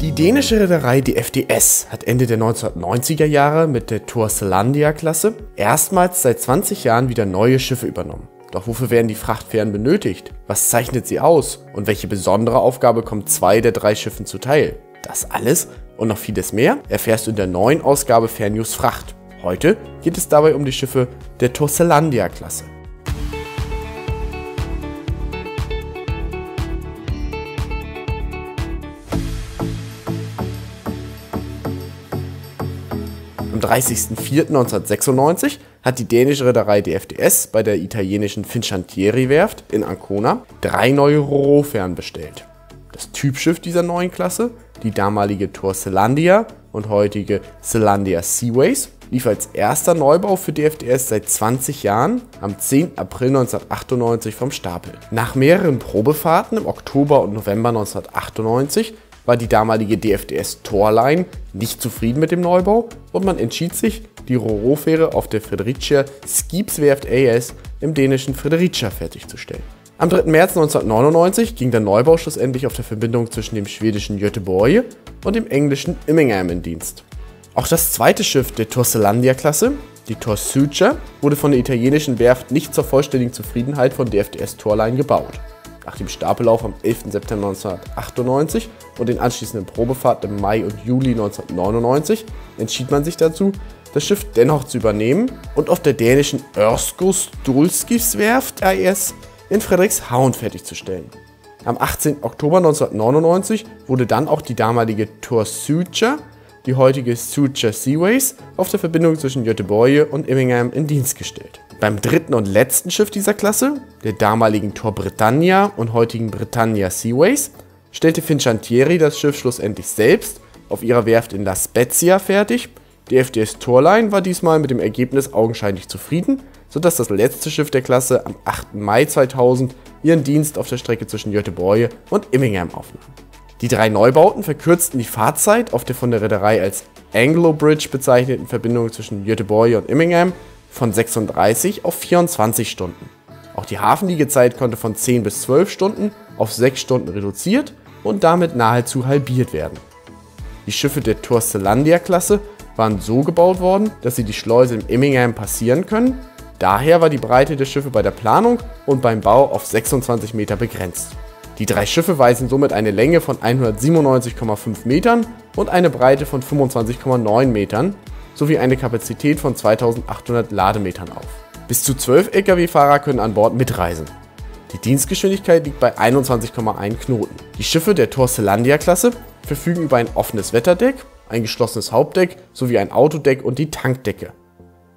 Die dänische Reederei DFDS hat Ende der 1990er Jahre mit der Torselandia-Klasse erstmals seit 20 Jahren wieder neue Schiffe übernommen. Doch wofür werden die Frachtfähren benötigt? Was zeichnet sie aus? Und welche besondere Aufgabe kommt 2 der 3 Schiffen zuteil? Das alles und noch vieles mehr erfährst du in der neuen Ausgabe Fährnews Fracht. Heute geht es dabei um die Schiffe der Torselandia-Klasse. Am 30.04.1996 hat die dänische Reederei DFDS bei der italienischen Fincantieri-Werft in Ancona 3 neue Ro-Ro-Fähren bestellt. Das Typschiff dieser neuen Klasse, die damalige Torselandia und heutige Selandia Seaways, lief als erster Neubau für DFDS seit 20 Jahren am 10. April 1998 vom Stapel. Nach mehreren Probefahrten im Oktober und November 1998 war die damalige DFDS Torline nicht zufrieden mit dem Neubau und man entschied sich, die Ro-Ro-Fähre auf der Fredericia Skibswerft AS im dänischen Fredericia fertigzustellen. Am 3. März 1999 ging der Neubau schlussendlich auf der Verbindung zwischen dem schwedischen Göteborg und dem englischen Immingham in Dienst. Auch das zweite Schiff der Torselandia-Klasse, die Torsucha, wurde von der italienischen Werft nicht zur vollständigen Zufriedenheit von DFDS Torline gebaut. Nach dem Stapellauf am 11. September 1998 und den anschließenden Probefahrten im Mai und Juli 1999 entschied man sich dazu, das Schiff dennoch zu übernehmen und auf der dänischen Ørskosdulskibswerft AS in Frederikshavn fertigzustellen. Am 18. Oktober 1999 wurde dann auch die damalige Torsucha, die heutige Sucha Seaways, auf der Verbindung zwischen Göteborg und Immingham in Dienst gestellt. Beim dritten und letzten Schiff dieser Klasse, der damaligen Tor Britannia und heutigen Britannia Seaways, stellte Fincantieri das Schiff schlussendlich selbst auf ihrer Werft in La Spezia fertig. Die DFDS Torline war diesmal mit dem Ergebnis augenscheinlich zufrieden, sodass das letzte Schiff der Klasse am 8. Mai 2000 ihren Dienst auf der Strecke zwischen Göteborg und Immingham aufnahm. Die 3 Neubauten verkürzten die Fahrzeit auf der von der Reederei als Anglo Bridge bezeichneten Verbindung zwischen Göteborg und Immingham von 36 auf 24 Stunden. Auch die Hafenliegezeit konnte von 10 bis 12 Stunden auf 6 Stunden reduziert und damit nahezu halbiert werden. Die Schiffe der Torselandia-Klasse waren so gebaut worden, dass sie die Schleuse im Immingham passieren können. Daher war die Breite der Schiffe bei der Planung und beim Bau auf 26 Meter begrenzt. Die 3 Schiffe weisen somit eine Länge von 197,5 Metern und eine Breite von 25,9 Metern sowie eine Kapazität von 2800 Lademetern auf. Bis zu 12 Lkw-Fahrer können an Bord mitreisen. Die Dienstgeschwindigkeit liegt bei 21,1 Knoten. Die Schiffe der Torselandia-Klasse verfügen über ein offenes Wetterdeck, ein geschlossenes Hauptdeck sowie ein Autodeck und die Tankdecke.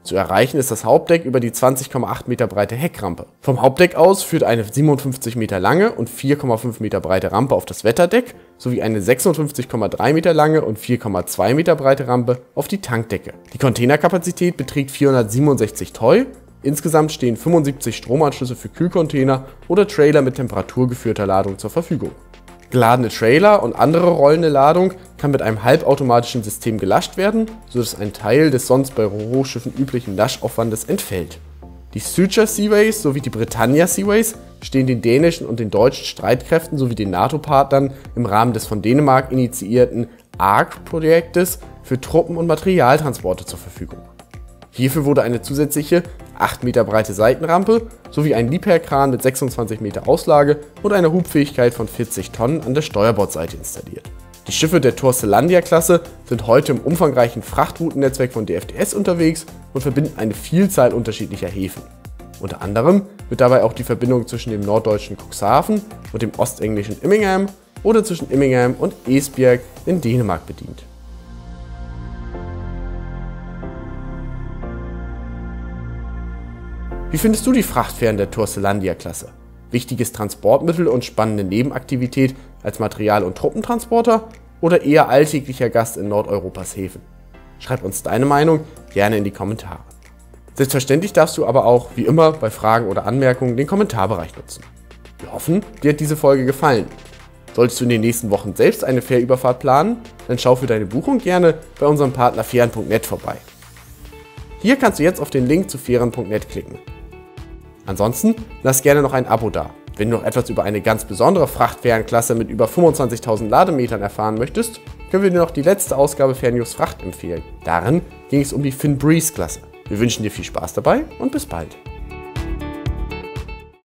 Zu erreichen ist das Hauptdeck über die 20,8 Meter breite Heckrampe. Vom Hauptdeck aus führt eine 57 Meter lange und 4,5 Meter breite Rampe auf das Wetterdeck sowie eine 56,3 Meter lange und 4,2 Meter breite Rampe auf die Tankdecke. Die Containerkapazität beträgt 467 Toll. Insgesamt stehen 75 Stromanschlüsse für Kühlcontainer oder Trailer mit temperaturgeführter Ladung zur Verfügung. Geladene Trailer und andere rollende Ladung kann mit einem halbautomatischen System gelascht werden, sodass ein Teil des sonst bei Ro-Ro-Schiffen üblichen Laschaufwandes entfällt. Die Sucha Seaways sowie die Britannia Seaways stehen den dänischen und den deutschen Streitkräften sowie den NATO-Partnern im Rahmen des von Dänemark initiierten ARC-Projektes für Truppen- und Materialtransporte zur Verfügung. Hierfür wurde eine zusätzliche 8 Meter breite Seitenrampe sowie ein Liebherrkran mit 26 Meter Auslage und einer Hubfähigkeit von 40 Tonnen an der Steuerbordseite installiert. Die Schiffe der Torselandia-Klasse sind heute im umfangreichen Frachtrouten-Netzwerk von DFDS unterwegs und verbinden eine Vielzahl unterschiedlicher Häfen. Unter anderem wird dabei auch die Verbindung zwischen dem norddeutschen Cuxhaven und dem ostenglischen Immingham oder zwischen Immingham und Esbjerg in Dänemark bedient. Wie findest du die Frachtfähren der Torselandia-Klasse? Wichtiges Transportmittel und spannende Nebenaktivität als Material- und Truppentransporter oder eher alltäglicher Gast in Nordeuropas Häfen? Schreib uns deine Meinung gerne in die Kommentare. Selbstverständlich darfst du aber auch, wie immer, bei Fragen oder Anmerkungen den Kommentarbereich nutzen. Wir hoffen, dir hat diese Folge gefallen. Solltest du in den nächsten Wochen selbst eine Fährüberfahrt planen, dann schau für deine Buchung gerne bei unserem Partner fähren.net vorbei. Hier kannst du jetzt auf den Link zu fähren.net klicken. Ansonsten lass gerne noch ein Abo da. Wenn du noch etwas über eine ganz besondere Frachtfährenklasse mit über 25.000 Lademetern erfahren möchtest, können wir dir noch die letzte Ausgabe Fernnews Fracht empfehlen. Darin ging es um die Finn Breeze Klasse. Wir wünschen dir viel Spaß dabei und bis bald.